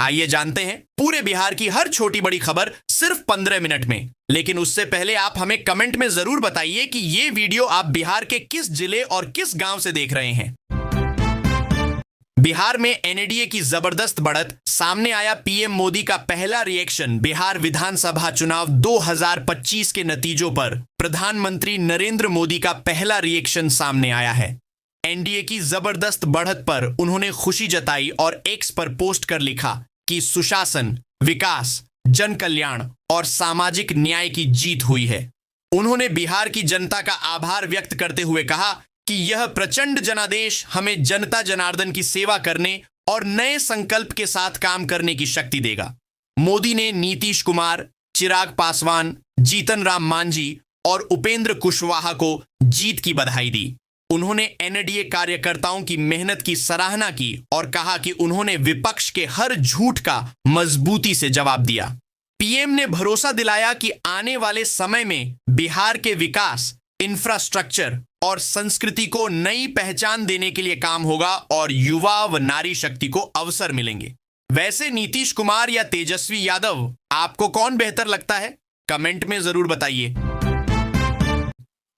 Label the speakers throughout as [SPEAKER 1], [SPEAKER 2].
[SPEAKER 1] आइए जानते हैं पूरे बिहार की हर छोटी बड़ी खबर सिर्फ 15 मिनट में। लेकिन उससे पहले आप हमें कमेंट में जरूर बताइए कि ये वीडियो आप बिहार के किस जिले और किस गांव से देख रहे हैं। बिहार में एनडीए की जबरदस्त बढ़त, सामने आया पीएम मोदी का पहला रिएक्शन बिहार विधानसभा चुनाव 2025 के नतीजों पर। प्रधानमंत्री नरेंद्र मोदी का पहला रिएक्शन सामने आया है। एनडीए की जबरदस्त बढ़त पर उन्होंने खुशी जताई और एक्स पर पोस्ट कर लिखा कि सुशासन, विकास, जन कल्याण और सामाजिक न्याय की जीत हुई है। उन्होंने बिहार की जनता का आभार व्यक्त करते हुए कहा कि यह प्रचंड जनादेश हमें जनता जनार्दन की सेवा करने और नए संकल्प के साथ काम करने की शक्ति देगा। मोदी ने नीतीश कुमार, चिराग पासवान, जीतन राम मांझी और उपेंद्र कुशवाहा को जीत की बधाई दी। उन्होंने एनडीए कार्यकर्ताओं की मेहनत की सराहना की और कहा कि उन्होंने विपक्ष के हर झूठ का मजबूती से जवाब दिया। पीएम ने भरोसा दिलाया कि आने वाले समय में बिहार के विकास, इंफ्रास्ट्रक्चर और संस्कृति को नई पहचान देने के लिए काम होगा और युवा व नारी शक्ति को अवसर मिलेंगे। वैसे नीतीश कुमार या तेजस्वी यादव, आपको कौन बेहतर लगता है? कमेंट में जरूर बताइए।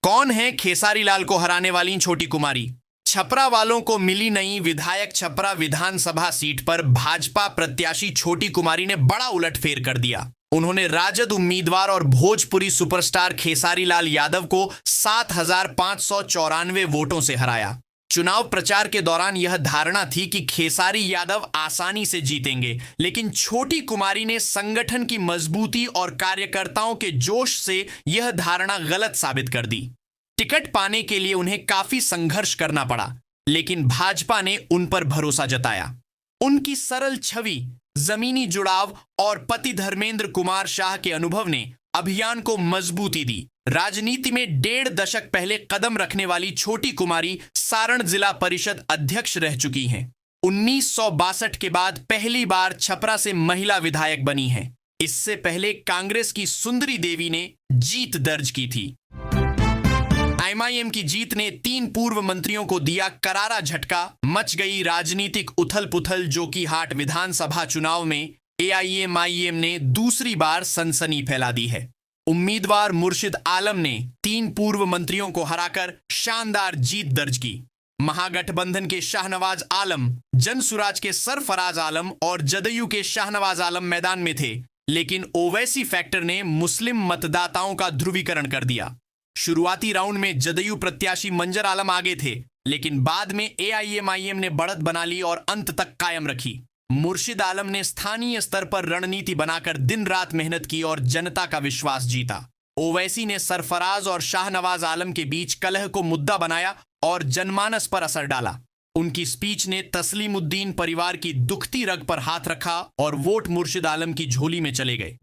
[SPEAKER 1] कौन है खेसारी लाल को हराने वाली छोटी कुमारी? छपरा वालों को मिली नहीं विधायक। छपरा विधानसभा सीट पर भाजपा प्रत्याशी छोटी कुमारी ने बड़ा उलटफेर कर दिया। उन्होंने राजद उम्मीदवार और भोजपुरी सुपरस्टार खेसारी लाल यादव को 7,594 वोटों से हराया। चुनाव प्रचार के दौरान यह धारणा थी कि खेसारी यादव आसानी से जीतेंगे, लेकिन छोटी कुमारी ने संगठन की मजबूती और कार्यकर्ताओं के जोश से यह धारणा गलत साबित कर दी। टिकट पाने के लिए उन्हें काफी संघर्ष करना पड़ा, लेकिन भाजपा ने उन पर भरोसा जताया। उनकी सरल छवि, जमीनी जुड़ाव और पति धर्मेंद्र कुमार शाह के अनुभव ने अभियान को मजबूती दी। राजनीति में 1.5 दशक पहले कदम रखने वाली छोटी कुमारी सारण जिला परिषद अध्यक्ष रह चुकी हैं। 1962 के बाद पहली बार छपरा से महिला विधायक बनी हैं। इससे पहले कांग्रेस की सुंदरी देवी ने जीत दर्ज की थी। एमआईएम की जीत ने 3 पूर्व मंत्रियों को दिया करारा झटका। मच गई राजनीतिक उथल पुथल। जोकीहाट विधानसभा चुनाव में एआईएमआईएम ने दूसरी बार सनसनी फैला दी है। उम्मीदवार मुर्शिद आलम ने 3 पूर्व मंत्रियों को हराकर शानदार जीत दर्ज की। महागठबंधन के शाहनवाज आलम, जनसुराज के सरफराज आलम और जदयू के शाहनवाज आलम मैदान में थे, लेकिन ओवैसी फैक्टर ने मुस्लिम मतदाताओं का ध्रुवीकरण कर दिया। शुरुआती राउंड में जदयू प्रत्याशी मंजर आलम आगे थे, लेकिन बाद में एआईएमआईएम ने बढ़त बना ली और अंत तक कायम रखी। मुर्शिद आलम ने स्थानीय स्तर पर रणनीति बनाकर दिन रात मेहनत की और जनता का विश्वास जीता। ओवैसी ने सरफराज और शाहनवाज आलम के बीच कलह को मुद्दा बनाया और जनमानस पर असर डाला। उनकी स्पीच ने तस्लीमुद्दीन परिवार की दुखती रग पर हाथ रखा और वोट मुर्शिद आलम की झोली में चले गए।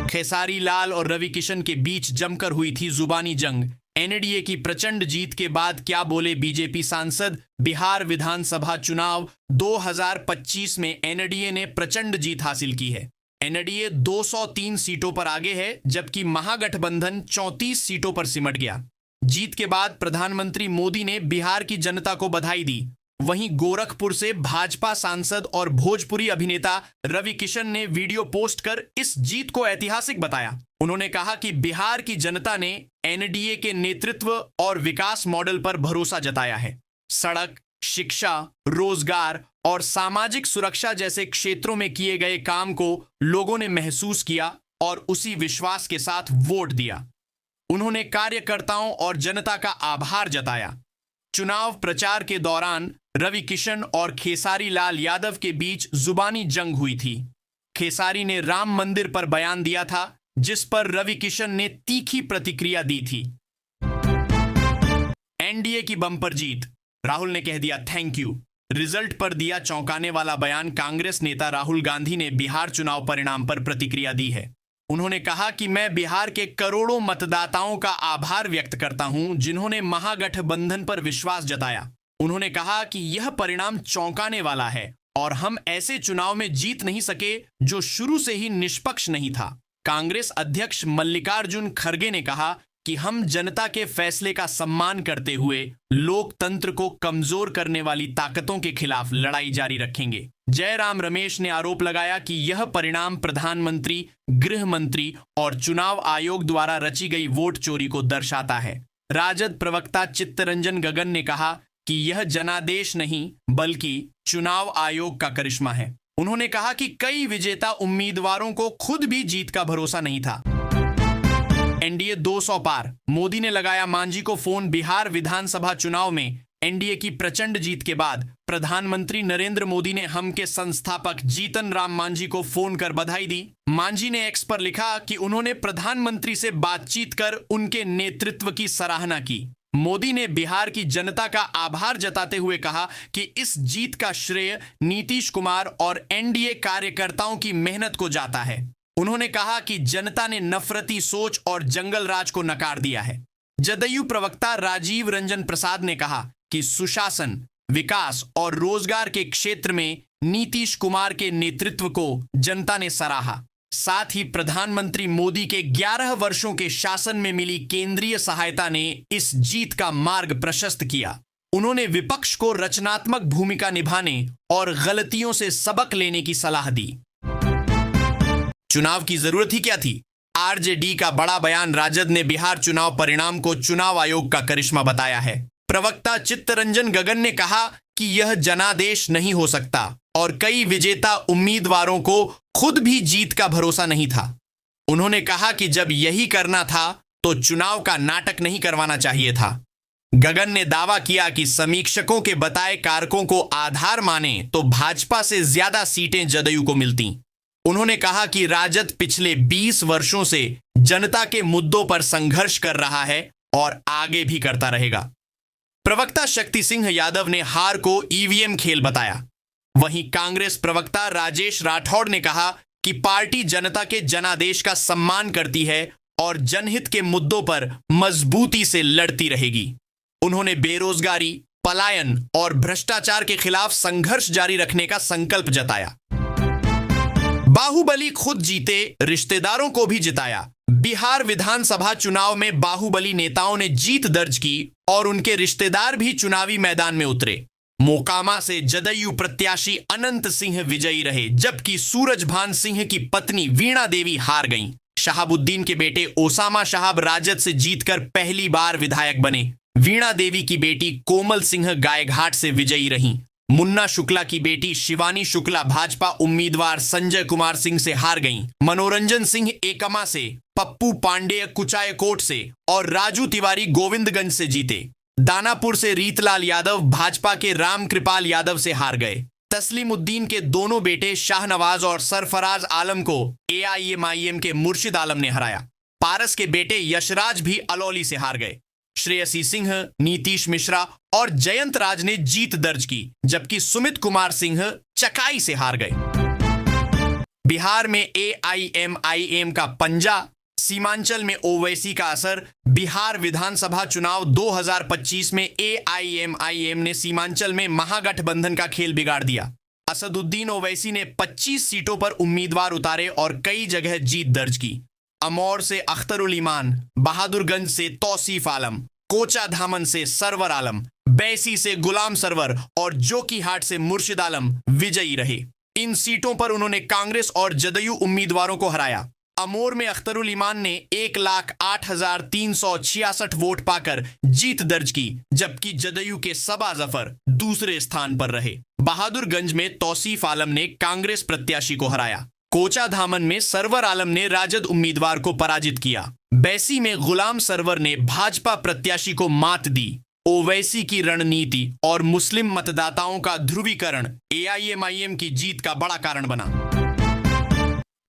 [SPEAKER 1] खेसारी लाल और रवि किशन के बीच जमकर हुई थी जुबानी जंग। एनडीए की प्रचंड जीत के बाद क्या बोले बीजेपी सांसद? बिहार विधानसभा चुनाव 2025 में एनडीए ने प्रचंड जीत हासिल की है। एनडीए 203 सीटों पर आगे है, जबकि महागठबंधन 34 सीटों पर सिमट गया। जीत के बाद प्रधानमंत्री मोदी ने बिहार की जनता को बधाई दी। वहीं गोरखपुर से भाजपा सांसद और भोजपुरी अभिनेता रवि किशन ने वीडियो पोस्ट कर इस जीत को ऐतिहासिक बताया। उन्होंने कहा कि बिहार की जनता ने एनडीए के नेतृत्व और विकास मॉडल पर भरोसा जताया है। सड़क, शिक्षा, रोजगार और सामाजिक सुरक्षा जैसे क्षेत्रों में किए गए काम को लोगों ने महसूस किया और उसी विश्वास के साथ वोट दिया। उन्होंने कार्यकर्ताओं और जनता का आभार जताया। चुनाव प्रचार के दौरान रवि किशन और खेसारी लाल यादव के बीच जुबानी जंग हुई थी। खेसारी ने राम मंदिर पर बयान दिया था, जिस पर रवि किशन ने तीखी प्रतिक्रिया दी थी। एनडीए की बम्पर जीत, राहुल ने कह दिया थैंक यू। रिजल्ट पर दिया चौंकाने वाला बयान। कांग्रेस नेता राहुल गांधी ने बिहार चुनाव परिणाम पर प्रतिक्रिया दी है। उन्होंने कहा कि मैं बिहार के करोड़ों मतदाताओं का आभार व्यक्त करता हूं, जिन्होंने महागठबंधन पर विश्वास जताया। उन्होंने कहा कि यह परिणाम चौंकाने वाला है और हम ऐसे चुनाव में जीत नहीं सके जो शुरू से ही निष्पक्ष नहीं था। कांग्रेस अध्यक्ष मल्लिकार्जुन खड़गे ने कहा कि हम जनता के फैसले का सम्मान करते हुए लोकतंत्र को कमजोर करने वाली ताकतों के खिलाफ लड़ाई जारी रखेंगे। जयराम रमेश ने आरोप लगाया कि यह परिणाम प्रधानमंत्री, गृह मंत्री और चुनाव आयोग द्वारा रची गई वोट चोरी को दर्शाता है। राजद प्रवक्ता चित्तरंजन गगन ने कहा कि यह जनादेश नहीं बल्कि चुनाव आयोग का करिश्मा है। उन्होंने कहा कि कई विजेता उम्मीदवारों को खुद भी जीत का भरोसा नहीं था। एनडीए 200 पार, मोदी ने लगाया मांझी को फोन। बिहार विधानसभा चुनाव में एनडीए की प्रचंड जीत के बाद प्रधानमंत्री नरेंद्र मोदी ने हम के संस्थापक जीतन राम मांझी को फोन कर बधाई दी। मांझी ने एक्स पर लिखा कि उन्होंने प्रधानमंत्री से बातचीत कर उनके नेतृत्व की सराहना की। मोदी ने बिहार की जनता का आभार जताते हुए कहा कि इस जीत का श्रेय नीतीश कुमार और एनडीए कार्यकर्ताओं की मेहनत को जाता है। उन्होंने कहा कि जनता ने नफरती सोच और जंगल राज को नकार दिया है। जदयू प्रवक्ता राजीव रंजन प्रसाद ने कहा कि सुशासन, विकास और रोजगार के क्षेत्र में नीतीश कुमार के नेतृत्व को जनता ने सराहा। साथ ही प्रधानमंत्री मोदी के 11 वर्षों के शासन में मिली केंद्रीय सहायता ने इस जीत का मार्ग प्रशस्त किया। उन्होंने विपक्ष को रचनात्मक भूमिका निभाने और गलतियों से सबक लेने की सलाह दी। चुनाव की जरूरत ही क्या थी? आरजेडी का बड़ा बयान। राजद ने बिहार चुनाव परिणाम को चुनाव आयोग का करिश्मा बताया है। प्रवक्ता चित्तरंजन गगन ने कहा कि यह जनादेश नहीं हो सकता और कई विजेता उम्मीदवारों को खुद भी जीत का भरोसा नहीं था। उन्होंने कहा कि जब यही करना था तो चुनाव का नाटक नहीं करवाना चाहिए था। गगन ने दावा किया कि समीक्षकों के बताए कारकों को आधार माने तो भाजपा से ज्यादा सीटें जदयू को मिलती। उन्होंने कहा कि राजद पिछले 20 वर्षों से जनता के मुद्दों पर संघर्ष कर रहा है और आगे भी करता रहेगा। प्रवक्ता शक्ति सिंह यादव ने हार को ईवीएम खेल बताया। वहीं कांग्रेस प्रवक्ता राजेश राठौड़ ने कहा कि पार्टी जनता के जनादेश का सम्मान करती है और जनहित के मुद्दों पर मजबूती से लड़ती रहेगी। उन्होंने बेरोजगारी, पलायन और भ्रष्टाचार के खिलाफ संघर्ष जारी रखने का संकल्प जताया। बाहुबली खुद जीते, रिश्तेदारों को भी जिताया। बिहार विधानसभा चुनाव में बाहुबली नेताओं ने जीत दर्ज की और उनके रिश्तेदार भी चुनावी मैदान में उतरे। मोकामा से जदयू प्रत्याशी अनंत सिंह विजयी रहे, जबकि सूरजभान सिंह की पत्नी वीणा देवी हार गईं। शहाबुद्दीन के बेटे ओसामा शहाब राजद से जीतकर पहली बार विधायक बने। वीणा देवी की बेटी कोमल सिंह गायघाट से विजयी रहीं। मुन्ना शुक्ला की बेटी शिवानी शुक्ला भाजपा उम्मीदवार संजय कुमार सिंह से हार गईं। मनोरंजन सिंह एकमा से, पप्पू पांडेय कुचायकोट से और राजू तिवारी गोविंदगंज से जीते। दानापुर से रीतलाल यादव भाजपा के राम कृपाल यादव से हार गए। तस्लीमुद्दीन के दोनों बेटे शाहनवाज और सरफराज आलम को एआईएमआईएम के मुर्शिद आलम ने हराया। पारस के बेटे यशराज भी अलौली से हार गए। श्रेयसी सिंह, नीतीश मिश्रा और जयंत राज ने जीत दर्ज की, जबकि सुमित कुमार सिंह चकाई से हार गए। बिहार में एआईएमआईएम का पंजा, सीमांचल में ओवैसी का असर। बिहार विधानसभा चुनाव 2025 में एआईएमआईएम ने सीमांचल में महागठबंधन का खेल बिगाड़ दिया। असदुद्दीन ओवैसी ने 25 सीटों पर उम्मीदवार उतारे और कई जगह जीत दर्ज की। अमौर से अख्तरुल ईमान, बहादुरगंज से तौसीफ आलम, कोचा धामन से सरवर आलम, बैसी से गुलाम सरवर और जोकीहाट से मुर्शिद आलम विजयी रहे। इन सीटों पर उन्होंने कांग्रेस और जदयू उम्मीदवारों को हराया। अमोर में अख्तरुल ईमान ने 1,08,366 वोट पाकर जीत दर्ज की, जबकि जदयू के सबा जफर दूसरे स्थान पर रहे। बहादुरगंज में तौसीफ आलम ने कांग्रेस प्रत्याशी को हराया। कोचा धामन में सरवर आलम ने राजद उम्मीदवार को पराजित किया। बैसी में गुलाम सरवर ने भाजपा प्रत्याशी को मात दी। ओवैसी की रणनीति और मुस्लिम मतदाताओं का ध्रुवीकरण एआईएमआईएम की जीत का बड़ा कारण बना।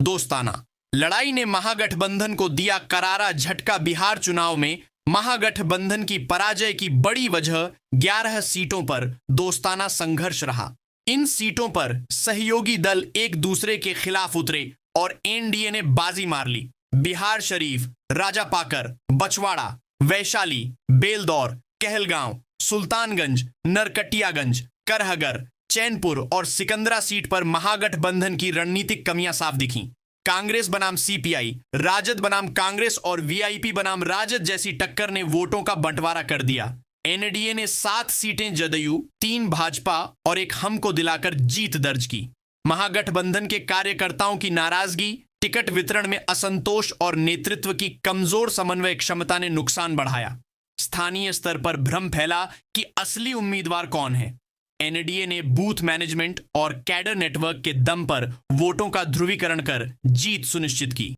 [SPEAKER 1] दोस्ताना लड़ाई ने महागठबंधन को दिया करारा झटका। बिहार चुनाव में महागठबंधन की पराजय की बड़ी वजह 11 सीटों पर दोस्ताना संघर्ष रहा। इन सीटों पर सहयोगी दल एक दूसरे के खिलाफ उतरे और एनडीए ने बाजी मार ली। बिहार शरीफ, राजापाकर, बछवाड़ा, वैशाली, बेलदौर, कहलगांव, सुल्तानगंज, नरकटियागंज, करहगर, चैनपुर और सिकंदरा सीट पर महागठबंधन की रणनीतिक कमियां साफ दिखीं। कांग्रेस बनाम सीपीआई, राजद बनाम कांग्रेस और वीआईपी बनाम राजद जैसी टक्कर ने वोटों का बंटवारा कर दिया। एनडीए ने 7 सीटें जदयू, 3 भाजपा और 1 हम को दिलाकर जीत दर्ज की। महागठबंधन के कार्यकर्ताओं की नाराजगी, टिकट वितरण में असंतोष और नेतृत्व की कमजोर समन्वय क्षमता ने नुकसान बढ़ाया। स्थानीय स्तर पर भ्रम फैला कि असली उम्मीदवार कौन है। एनडीए ने बूथ मैनेजमेंट और कैडर नेटवर्क के दम पर वोटों का ध्रुवीकरण कर जीत सुनिश्चित की।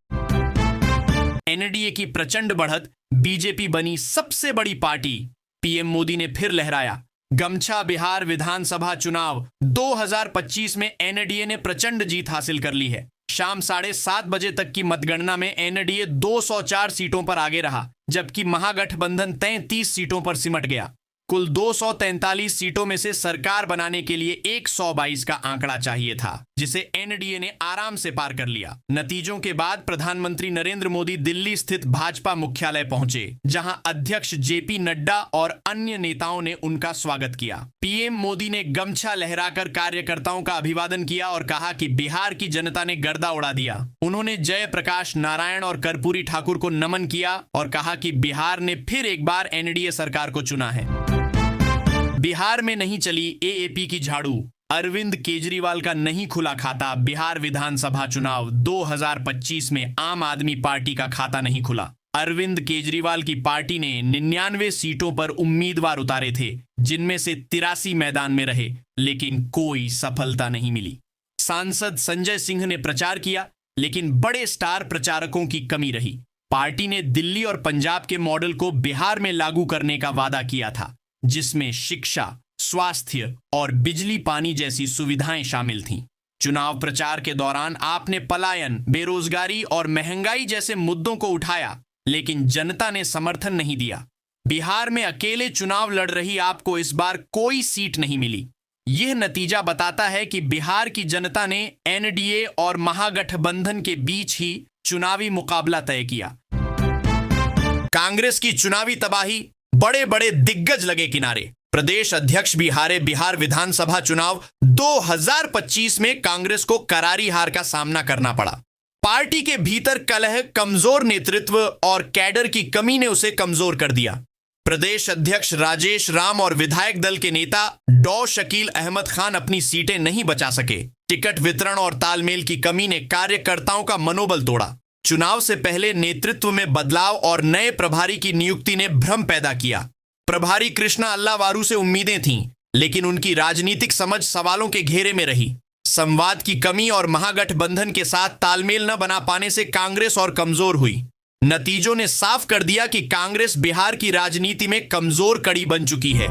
[SPEAKER 1] एनडीए की प्रचंड बढ़त, बीजेपी बनी सबसे बड़ी पार्टी। पीएम मोदी ने फिर लहराया, गमछा बिहार विधानसभा चुनाव 2025 में एनडीए ने प्रचंड जीत हासिल कर ली है। शाम 7:30 बजे तक की मतगणना में एनडीए 204 सीटों पर आगे रहा, जबकि महागठबंधन 33 सीटों पर सिमट गया। कुल 243 सीटों में से सरकार बनाने के लिए 122 का आंकड़ा चाहिए था, जिसे एनडीए ने आराम से पार कर लिया। नतीजों के बाद प्रधानमंत्री नरेंद्र मोदी दिल्ली स्थित भाजपा मुख्यालय पहुंचे, जहां अध्यक्ष जेपी नड्डा और अन्य नेताओं ने उनका स्वागत किया। पीएम मोदी ने गमछा लहराकर कार्यकर्ताओं का अभिवादन किया और कहा कि बिहार की जनता ने गर्दा उड़ा दिया। उन्होंने जयप्रकाश नारायण और कर्पूरी ठाकुर को नमन किया और कहा कि बिहार ने फिर एक बार एनडीए सरकार को चुना है। बिहार में नहीं चली एएपी की झाड़ू, अरविंद केजरीवाल का नहीं खुला खाता। बिहार विधानसभा चुनाव 2025 में आम आदमी पार्टी का खाता नहीं खुला। अरविंद केजरीवाल की पार्टी ने 99 सीटों पर उम्मीदवार उतारे थे, जिनमें से 83 मैदान में रहे, लेकिन कोई सफलता नहीं मिली। सांसद संजय सिंह ने प्रचार किया, लेकिन बड़े स्टार प्रचारकों की कमी रही। पार्टी ने दिल्ली और पंजाब के मॉडल को बिहार में लागू करने का वादा किया था, जिसमें शिक्षा, स्वास्थ्य और बिजली पानी जैसी सुविधाएं शामिल थीं। चुनाव प्रचार के दौरान आपने पलायन, बेरोजगारी और महंगाई जैसे मुद्दों को उठाया, लेकिन जनता ने समर्थन नहीं दिया। बिहार में अकेले चुनाव लड़ रही आपको इस बार कोई सीट नहीं मिली। यह नतीजा बताता है कि बिहार की जनता ने एनडीए और महागठबंधन के बीच ही चुनावी मुकाबला तय किया। कांग्रेस की चुनावी तबाही, बड़े बड़े दिग्गज लगे किनारे। प्रदेश अध्यक्ष भी हारे। बिहार विधानसभा चुनाव 2025 में कांग्रेस को करारी हार का सामना करना पड़ा। पार्टी के भीतर कलह, कमजोर नेतृत्व और कैडर की कमी ने उसे कमजोर कर दिया। प्रदेश अध्यक्ष राजेश राम और विधायक दल के नेता डॉ शकील अहमद खान अपनी सीटें नहीं बचा सके। टिकट वितरण और तालमेल की कमी ने कार्यकर्ताओं का मनोबल तोड़ा। चुनाव से पहले नेतृत्व में बदलाव और नए प्रभारी की नियुक्ति ने भ्रम पैदा किया। प्रभारी कृष्णा अल्लावारू से उम्मीदें थीं, लेकिन उनकी राजनीतिक समझ सवालों के घेरे में रही। संवाद की कमी और महागठबंधन के साथ तालमेल न बना पाने से कांग्रेस और कमजोर हुई। नतीजों ने साफ कर दिया कि कांग्रेस बिहार की राजनीति में कमजोर कड़ी बन चुकी है।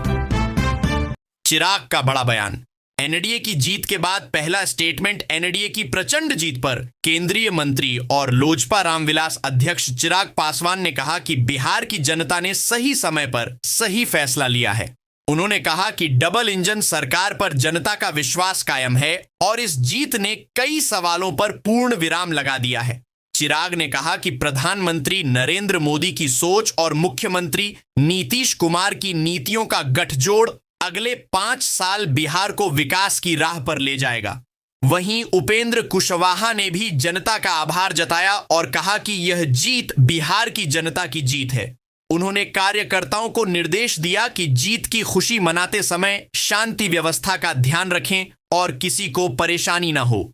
[SPEAKER 1] चिराग का बड़ा बयान। एनडीए की जीत के बाद पहला स्टेटमेंट एनडीए की प्रचंड जीत पर केंद्रीय मंत्री और लोजपा रामविलास अध्यक्ष चिराग पासवान ने कहा कि बिहार की जनता ने सही समय पर सही फैसला लिया है। उन्होंने कहा कि डबल इंजन सरकार पर जनता का विश्वास कायम है और इस जीत ने कई सवालों पर पूर्ण विराम लगा दिया है। चिराग ने कहा कि प्रधानमंत्री नरेंद्र मोदी की सोच और मुख्यमंत्री नीतीश कुमार की नीतियों का गठजोड़ अगले 5 साल बिहार को विकास की राह पर ले जाएगा। वहीं उपेंद्र कुशवाहा ने भी जनता का आभार जताया और कहा कि यह जीत बिहार की जनता की जीत है। उन्होंने कार्यकर्ताओं को निर्देश दिया कि जीत की खुशी मनाते समय शांति व्यवस्था का ध्यान रखें और किसी को परेशानी ना हो।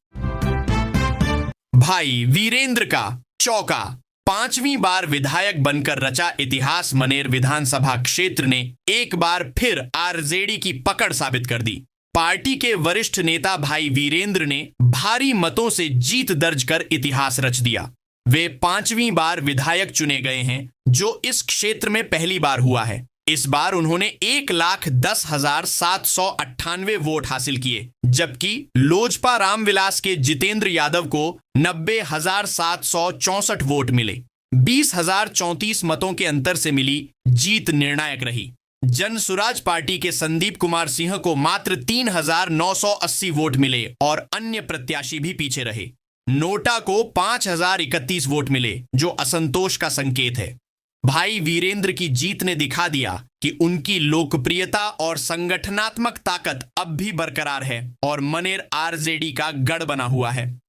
[SPEAKER 1] भाई वीरेंद्र का चौका। 5वीं बार विधायक बनकर रचा इतिहास मनेर विधानसभा क्षेत्र ने एक बार फिर आरजेडी की पकड़ साबित कर दी। पार्टी के वरिष्ठ नेता भाई वीरेंद्र ने भारी मतों से जीत दर्ज कर इतिहास रच दिया। वे 5वीं बार विधायक चुने गए हैं, जो इस क्षेत्र में पहली बार हुआ है। इस बार उन्होंने 1,10,798 वोट हासिल किए, जबकि लोजपा रामविलास के जितेंद्र यादव को 90,764 वोट मिले। 20,034 मतों के अंतर से मिली जीत निर्णायक रही। जन सुराज पार्टी के संदीप कुमार सिंह को मात्र 3,980 वोट मिले और अन्य प्रत्याशी भी पीछे रहे। नोटा को 5,031 वोट मिले, जो असंतोष का संकेत है। भाई वीरेंद्र की जीत ने दिखा दिया कि उनकी लोकप्रियता और संगठनात्मक ताकत अब भी बरकरार है और मनेर आरजेडी का गढ़ बना हुआ है।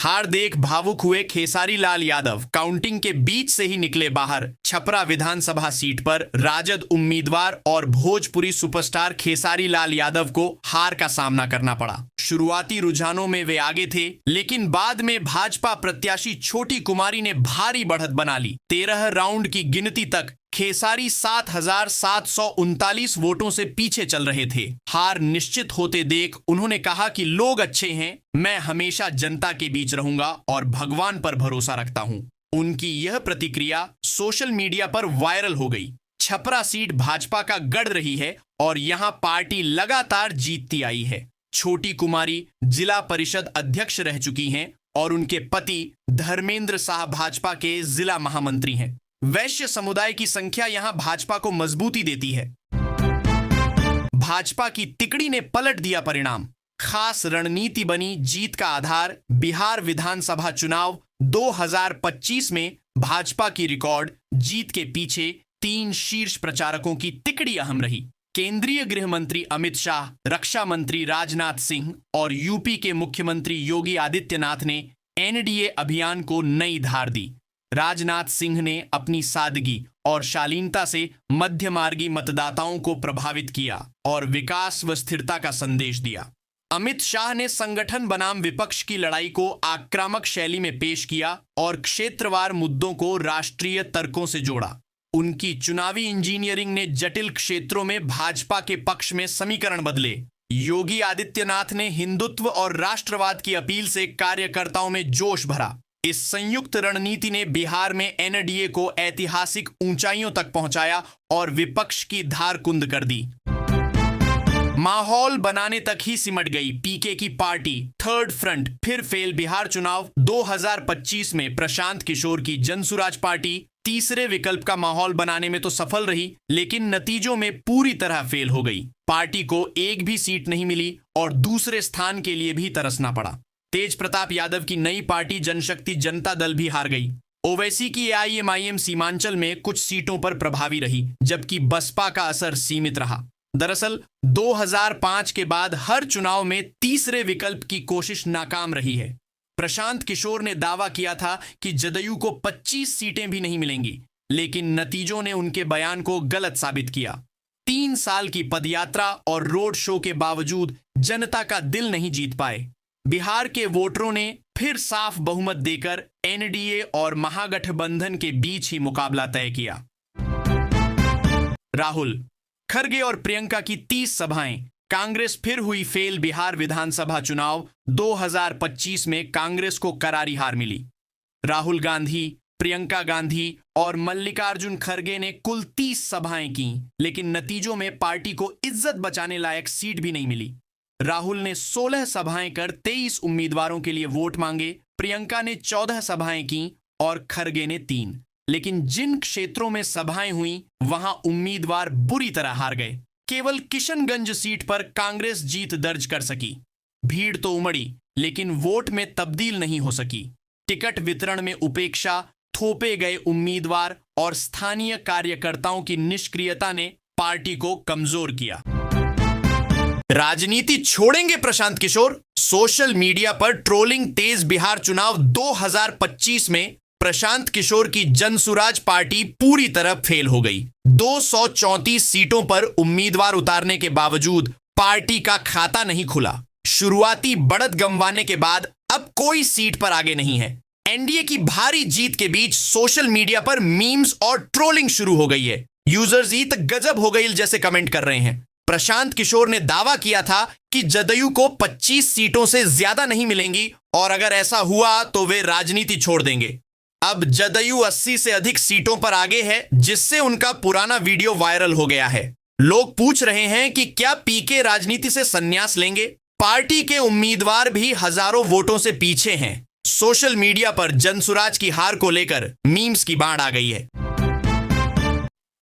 [SPEAKER 1] हार देख भावुक हुए खेसारी लाल यादव काउंटिंग के बीच से ही निकले बाहर। छपरा विधानसभा सीट पर राजद उम्मीदवार और भोजपुरी सुपरस्टार खेसारी लाल यादव को हार का सामना करना पड़ा। शुरुआती रुझानों में वे आगे थे, लेकिन बाद में भाजपा प्रत्याशी छोटी कुमारी ने भारी बढ़त बना ली। 13 राउंड की गिनती तक खेसारी 7,739 वोटों से पीछे चल रहे थे। हार निश्चित होते देख उन्होंने कहा कि लोग अच्छे हैं, मैं हमेशा जनता के बीच रहूंगा और भगवान पर भरोसा रखता हूं। उनकी यह प्रतिक्रिया सोशल मीडिया पर वायरल हो गई। छपरा सीट भाजपा का गढ़ रही है और यहां पार्टी लगातार जीतती आई है। छोटी कुमारी जिला परिषद अध्यक्ष रह चुकी हैं और उनके पति धर्मेंद्र शाह भाजपा के जिला महामंत्री हैं। वैश्य समुदाय की संख्या यहां भाजपा को मजबूती देती है। भाजपा की तिकड़ी ने पलट दिया परिणाम। खास रणनीति बनी जीत का आधार। बिहार विधानसभा चुनाव 2025 में भाजपा की रिकॉर्ड जीत के पीछे 3 शीर्ष प्रचारकों की तिकड़ी अहम रही। केंद्रीय गृह मंत्री अमित शाह, रक्षा मंत्री राजनाथ सिंह और यूपी के मुख्यमंत्री योगी आदित्यनाथ ने एनडीए अभियान को नई धार दी। राजनाथ सिंह ने अपनी सादगी और शालीनता से मध्यमार्गी मतदाताओं को प्रभावित किया और विकास व स्थिरता का संदेश दिया। अमित शाह ने संगठन बनाम विपक्ष की लड़ाई को आक्रामक शैली में पेश किया और क्षेत्रवार मुद्दों को राष्ट्रीय तर्कों से जोड़ा। उनकी चुनावी इंजीनियरिंग ने जटिल क्षेत्रों में भाजपा के पक्ष में समीकरण बदले। योगी आदित्यनाथ ने हिंदुत्व और राष्ट्रवाद की अपील से कार्यकर्ताओं में जोश भरा। इस संयुक्त रणनीति ने बिहार में एनडीए को ऐतिहासिक ऊंचाइयों तक पहुंचाया और विपक्ष की धार कुंद कर दी। माहौल बनाने तक ही सिमट गई पीके की पार्टी। थर्ड फ्रंट फिर फेल। बिहार चुनाव 2025 में प्रशांत किशोर की जनसुराज पार्टी तीसरे विकल्प का माहौल बनाने में तो सफल रही, लेकिन नतीजों में पूरी तरह फेल हो गई। पार्टी को एक भी सीट नहीं मिली और दूसरे स्थान के लिए भी तरसना पड़ा। तेज प्रताप यादव की नई पार्टी जनशक्ति जनता दल भी हार गई। ओवैसी की एआईएमआईएम सीमांचल में कुछ सीटों पर प्रभावी रही, जबकि बसपा का असर सीमित रहा। दरअसल 2005 के बाद हर चुनाव में तीसरे विकल्प की कोशिश नाकाम रही है। प्रशांत किशोर ने दावा किया था कि जदयू को 25 सीटें भी नहीं मिलेंगी, लेकिन नतीजों ने उनके बयान को गलत साबित किया। 3 साल की पदयात्रा और रोड शो के बावजूद जनता का दिल नहीं जीत पाए। बिहार के वोटरों ने फिर साफ बहुमत देकर एनडीए और महागठबंधन के बीच ही मुकाबला तय किया। राहुल खरगे और प्रियंका की 30 सभाएं। कांग्रेस फिर हुई फेल। बिहार विधानसभा चुनाव 2025 में कांग्रेस को करारी हार मिली। राहुल गांधी, प्रियंका गांधी और मल्लिकार्जुन खरगे ने कुल 30 सभाएं की, लेकिन नतीजों में पार्टी को इज्जत बचाने लायक सीट भी नहीं मिली। राहुल ने 16 सभाएं कर 23 उम्मीदवारों के लिए वोट मांगे। प्रियंका ने 14 सभाएं की और खरगे ने 3। लेकिन जिन क्षेत्रों में सभाएं हुई वहां उम्मीदवार बुरी तरह हार गए। केवल किशनगंज सीट पर कांग्रेस जीत दर्ज कर सकी। भीड़ तो उमड़ी, लेकिन वोट में तब्दील नहीं हो सकी। टिकट वितरण में उपेक्षा, थोपे गए उम्मीदवार और स्थानीय कार्यकर्ताओं की निष्क्रियता ने पार्टी को कमजोर किया। राजनीति छोड़ेंगे प्रशांत किशोर? सोशल मीडिया पर ट्रोलिंग तेज। बिहार चुनाव 2025 में प्रशांत किशोर की जनसुराज पार्टी पूरी तरह फेल हो गई। 234 सीटों पर उम्मीदवार उतारने के बावजूद पार्टी का खाता नहीं खुला। शुरुआती बढ़त गंवाने के बाद अब कोई सीट पर आगे नहीं है। एनडीए की भारी जीत के बीच सोशल मीडिया पर मीम्स और ट्रोलिंग शुरू हो गई है। यूजर्स ईत गजब हो गई जैसे कमेंट कर रहे हैं। प्रशांत किशोर ने दावा किया था कि जदयू को 25 सीटों से ज्यादा नहीं मिलेंगी और अगर ऐसा हुआ तो वे राजनीति छोड़ देंगे। अब जदयू 80 से अधिक सीटों पर आगे है, जिससे उनका पुराना वीडियो वायरल हो गया है। लोग पूछ रहे हैं कि क्या पीके राजनीति से संन्यास लेंगे? पार्टी के उम्मीदवार भी हजारों वोटों से पीछे हैं। सोशल मीडिया पर जनसुराज की हार को लेकर मीम्स की बाढ़ आ गई है।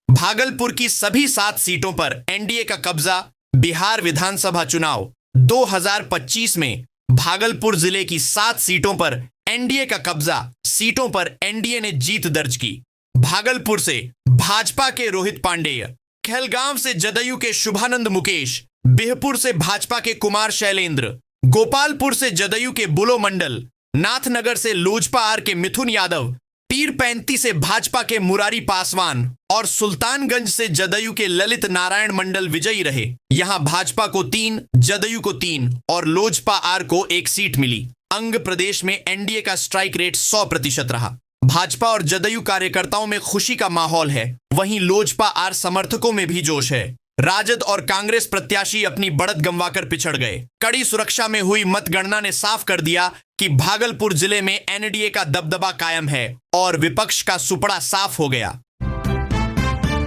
[SPEAKER 1] भागलपुर की सभी 7 सीटों पर एनडीए का कब्जा। बिहार विधानसभा चुनाव 2025 में भागलपुर जिले की 7 सीटों पर एनडीए का कब्जा। सीटों पर एनडीए ने जीत दर्ज की। भागलपुर से भाजपा के रोहित पांडेय, कहलगांव से जदयू के शुभानंद मुकेश, बिहपुर से भाजपा के कुमार शैलेंद्र, गोपालपुर से जदयू के बुलो मंडल, नाथनगर से लोजपा आर के मिथुन यादव, पीरपैंती से भाजपा के मुरारी पासवान और सुल्तानगंज से जदयू के ललित नारायण मंडल विजयी रहे। यहां भाजपा को 3, जदयू को 3 और लोजपा आर को 1 सीट मिली। अंग प्रदेश में एनडीए का स्ट्राइक रेट 100% रहा। भाजपा और जदयू कार्यकर्ताओं में खुशी का माहौल है, वहीं लोजपा आर समर्थकों में भी जोश है। राजद और कांग्रेस प्रत्याशी अपनी बढ़त गंवाकर पिछड़ गए। कड़ी सुरक्षा में हुई मतगणना ने साफ कर दिया कि भागलपुर जिले में एनडीए का दबदबा कायम है और विपक्ष का सुपड़ा साफ हो गया।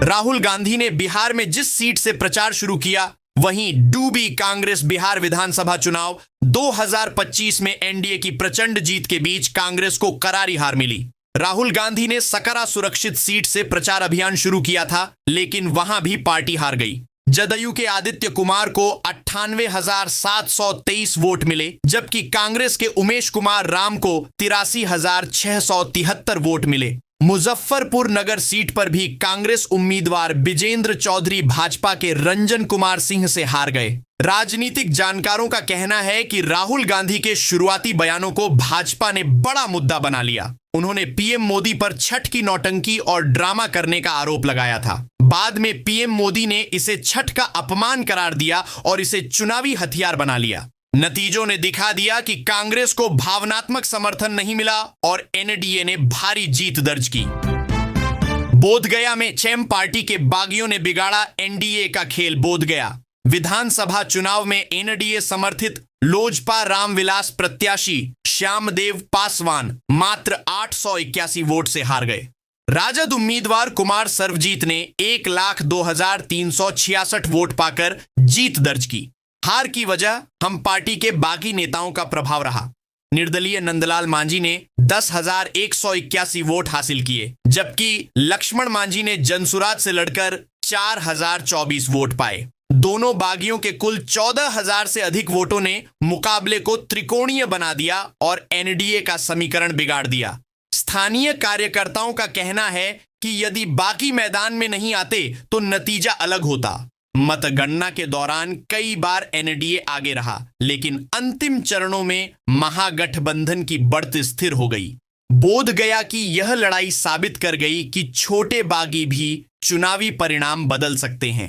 [SPEAKER 1] राहुल गांधी ने बिहार में जिस सीट से प्रचार शुरू किया, वहीं डूबी कांग्रेस बिहार विधानसभा चुनाव 2025 में एनडीए की प्रचंड जीत के बीच कांग्रेस को करारी हार मिली। राहुल गांधी ने सकरा सुरक्षित सीट से प्रचार अभियान शुरू किया था, लेकिन वहां भी पार्टी हार गई। जदयू के आदित्य कुमार को 98,723 वोट मिले, जबकि कांग्रेस के उमेश कुमार राम को 83,673 वोट मिले। मुजफ्फरपुर नगर सीट पर भी कांग्रेस उम्मीदवार बिजेंद्र चौधरी भाजपा के रंजन कुमार सिंह से हार गए। राजनीतिक जानकारों का कहना है कि राहुल गांधी के शुरुआती बयानों को भाजपा ने बड़ा मुद्दा बना लिया। उन्होंने पीएम मोदी पर छठ की नौटंकी और ड्रामा करने का आरोप लगाया था। बाद में पीएम मोदी ने इसे छठ का अपमान करार दिया और इसे चुनावी हथियार बना लिया। नतीजों ने दिखा दिया कि कांग्रेस को भावनात्मक समर्थन नहीं मिला और एनडीए ने भारी जीत दर्ज की। बोधगया में चैम पार्टी के बागियों ने बिगाड़ा एनडीए का खेल। बोधगया विधानसभा चुनाव में एनडीए समर्थित लोजपा रामविलास प्रत्याशी श्यामदेव पासवान मात्र 881 वोट से हार गए। राजद उम्मीदवार कुमार सर्वजीत ने 1,02,366 वोट पाकर जीत दर्ज की। हार की वजह हम पार्टी के बागी नेताओं का प्रभाव रहा। निर्दलीय नंदलाल मांझी ने 10,181 वोट हासिल किए, जबकि लक्ष्मण मांझी ने जनसुराज से लड़कर 4,024 वोट पाए। दोनों बागियों के कुल 14,000 से अधिक वोटों ने मुकाबले को त्रिकोणीय बना दिया और एनडीए का समीकरण बिगाड़ दिया। स्थानीय कार्यकर्ताओं का कहना है कि यदि बागी मैदान में नहीं आते तो नतीजा अलग होता। मतगणना के दौरान कई बार एनडीए आगे रहा, लेकिन अंतिम चरणों में महागठबंधन की बढ़त स्थिर हो गई। बोधगया की यह लड़ाई साबित कर गई कि छोटे बागी भी चुनावी परिणाम बदल सकते हैं।